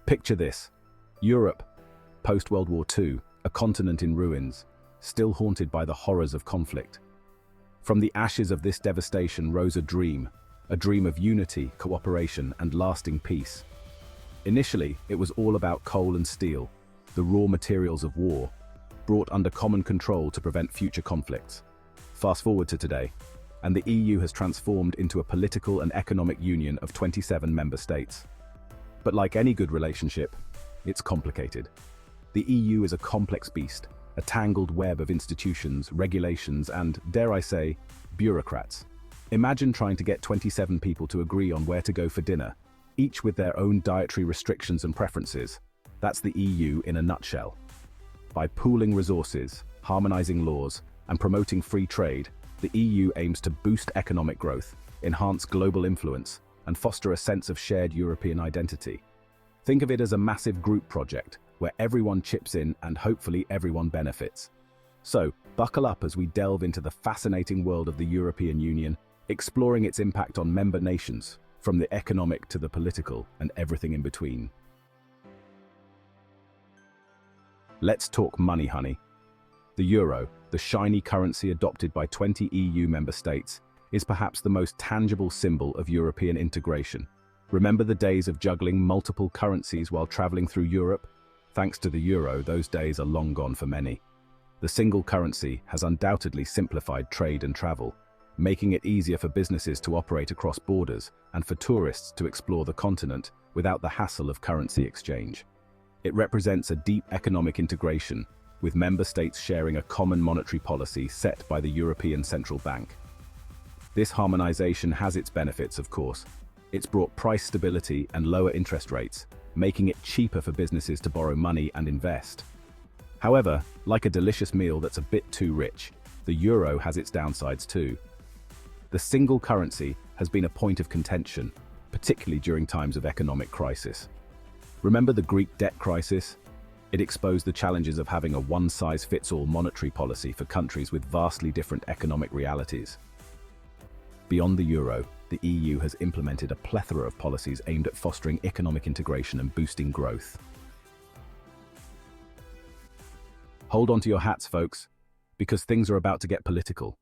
Picture this: Europe, post-World War II, a continent in ruins, still haunted by the horrors of conflict. From the ashes of this devastation rose a dream of unity, cooperation, and lasting peace. Initially, it was all about coal and steel, the raw materials of war, brought under common control to prevent future conflicts. Fast forward to today, and the EU has transformed into a political and economic union of 27 member states. But like any good relationship, it's complicated. The EU is a complex beast, a tangled web of institutions, regulations, and, dare I say, bureaucrats. Imagine trying to get 27 people to agree on where to go for dinner, each with their own dietary restrictions and preferences. That's the EU in a nutshell. By pooling resources, harmonizing laws, and promoting free trade, the EU aims to boost economic growth, enhance global influence, and foster a sense of shared European identity. Think of it as a massive group project, where everyone chips in and hopefully everyone benefits. So, buckle up as we delve into the fascinating world of the European Union, exploring its impact on member nations, from the economic to the political and everything in between. Let's talk money, honey. The euro, the shiny currency adopted by 20 EU member states, is perhaps the most tangible symbol of European integration. Remember the days of juggling multiple currencies while traveling through Europe? Thanks to the euro, those days are long gone for many. The single currency has undoubtedly simplified trade and travel, making it easier for businesses to operate across borders and for tourists to explore the continent without the hassle of currency exchange. It represents a deep economic integration, with member states sharing a common monetary policy set by the European Central Bank. This harmonization has its benefits, of course. It's brought price stability and lower interest rates, making it cheaper for businesses to borrow money and invest. However, like a delicious meal that's a bit too rich, the euro has its downsides too. The single currency has been a point of contention, particularly during times of economic crisis. Remember the Greek debt crisis? It exposed the challenges of having a one-size-fits-all monetary policy for countries with vastly different economic realities. Beyond the euro, the EU has implemented a plethora of policies aimed at fostering economic integration and boosting growth. Hold on to your hats, folks, because things are about to get political.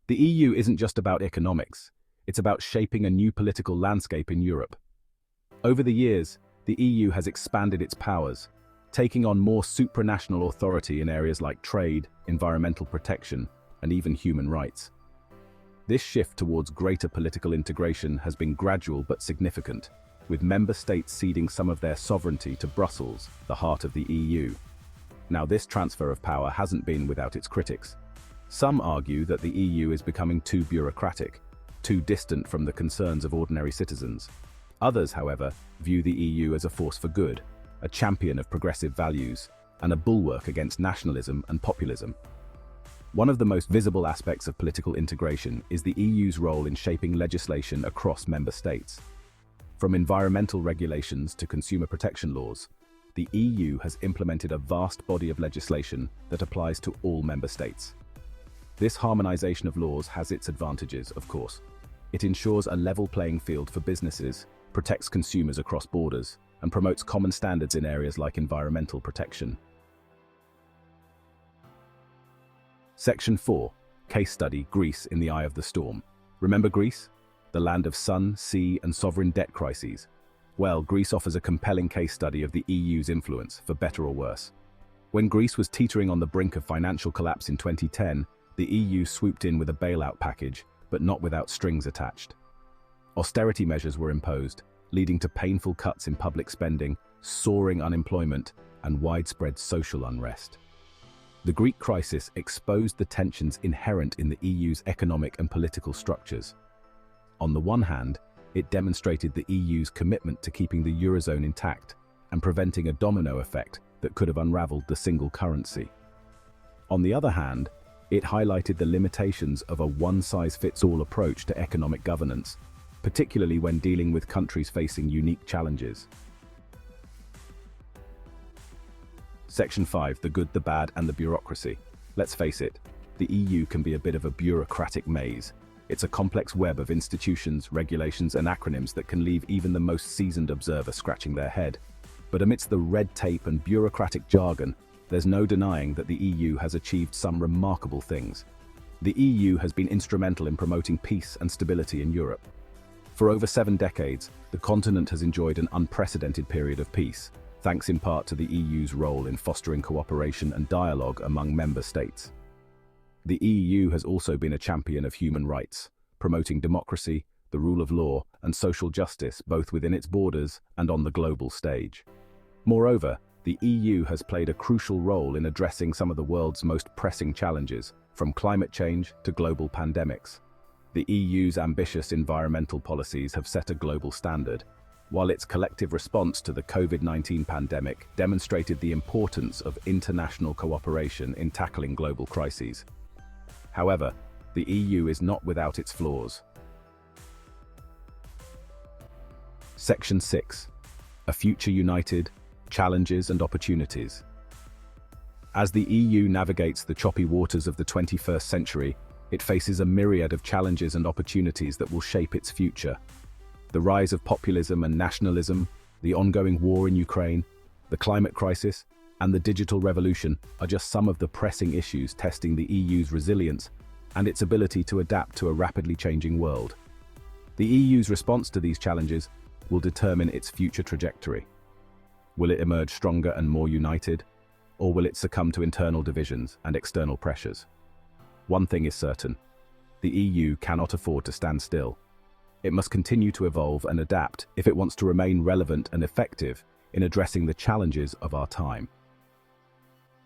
The EU isn't just about economics, it's about shaping a new political landscape in Europe. Over the years, the EU has expanded its powers, taking on more supranational authority in areas like trade, environmental protection, and even human rights. This shift towards greater political integration has been gradual but significant, with member states ceding some of their sovereignty to Brussels, the heart of the EU. Now, this transfer of power hasn't been without its critics. Some argue that the EU is becoming too bureaucratic, too distant from the concerns of ordinary citizens. Others, however, view the EU as a force for good, a champion of progressive values, and a bulwark against nationalism and populism. One of the most visible aspects of political integration is the EU's role in shaping legislation across member states. From environmental regulations to consumer protection laws, the EU has implemented a vast body of legislation that applies to all member states. This harmonization of laws has its advantages, of course. It ensures a level playing field for businesses, protects consumers across borders, and promotes common standards in areas like environmental protection. Section 4. Case Study: Greece in the Eye of the Storm. Remember Greece? The land of sun, sea, and sovereign debt crises. Well, Greece offers a compelling case study of the EU's influence, for better or worse. When Greece was teetering on the brink of financial collapse in 2010, the EU swooped in with a bailout package, but not without strings attached. Austerity measures were imposed, leading to painful cuts in public spending, soaring unemployment, and widespread social unrest. The Greek crisis exposed the tensions inherent in the EU's economic and political structures. On the one hand, it demonstrated the EU's commitment to keeping the Eurozone intact and preventing a domino effect that could have unraveled the single currency. On the other hand, it highlighted the limitations of a one-size-fits-all approach to economic governance, particularly when dealing with countries facing unique challenges. Section 5. The good, the bad, and the bureaucracy. Let's face it, the EU can be a bit of a bureaucratic maze. It's a complex web of institutions, regulations, and acronyms that can leave even the most seasoned observer scratching their head. But amidst the red tape and bureaucratic jargon, there's no denying that the EU has achieved some remarkable things. The EU has been instrumental in promoting peace and stability in Europe. For over 7 decades, the continent has enjoyed an unprecedented period of peace, thanks in part to the EU's role in fostering cooperation and dialogue among member states. The EU has also been a champion of human rights, promoting democracy, the rule of law, and social justice both within its borders and on the global stage. Moreover, the EU has played a crucial role in addressing some of the world's most pressing challenges, from climate change to global pandemics. The EU's ambitious environmental policies have set a global standard, while its collective response to the COVID-19 pandemic demonstrated the importance of international cooperation in tackling global crises. However, the EU is not without its flaws. Section 6. A future united, challenges and opportunities. As the EU navigates the choppy waters of the 21st century, it faces a myriad of challenges and opportunities that will shape its future. The rise of populism and nationalism, the ongoing war in Ukraine, the climate crisis, and the digital revolution are just some of the pressing issues testing the EU's resilience and its ability to adapt to a rapidly changing world. The EU's response to these challenges will determine its future trajectory. Will it emerge stronger and more united, or will it succumb to internal divisions and external pressures? One thing is certain: the EU cannot afford to stand still. It must continue to evolve and adapt if it wants to remain relevant and effective in addressing the challenges of our time.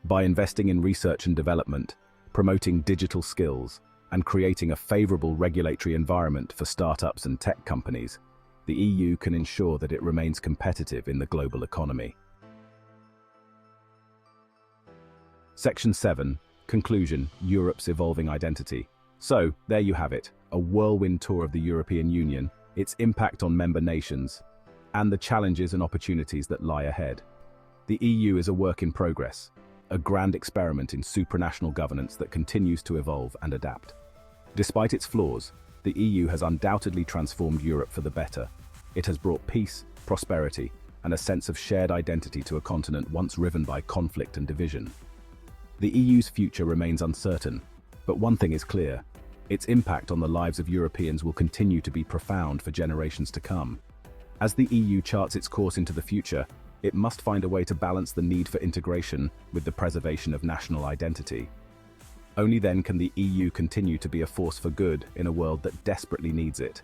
By investing in research and development, promoting digital skills, and creating a favorable regulatory environment for startups and tech companies, the EU can ensure that it remains competitive in the global economy. Section 7. Conclusion: Europe's evolving identity. So, there you have it, a whirlwind tour of the European Union, its impact on member nations, and the challenges and opportunities that lie ahead. The EU is a work in progress, a grand experiment in supranational governance that continues to evolve and adapt. Despite its flaws, the EU has undoubtedly transformed Europe for the better. It has brought peace, prosperity, and a sense of shared identity to a continent once riven by conflict and division. The EU's future remains uncertain, but one thing is clear: its impact on the lives of Europeans will continue to be profound for generations to come. As the EU charts its course into the future, it must find a way to balance the need for integration with the preservation of national identity. Only then can the EU continue to be a force for good in a world that desperately needs it.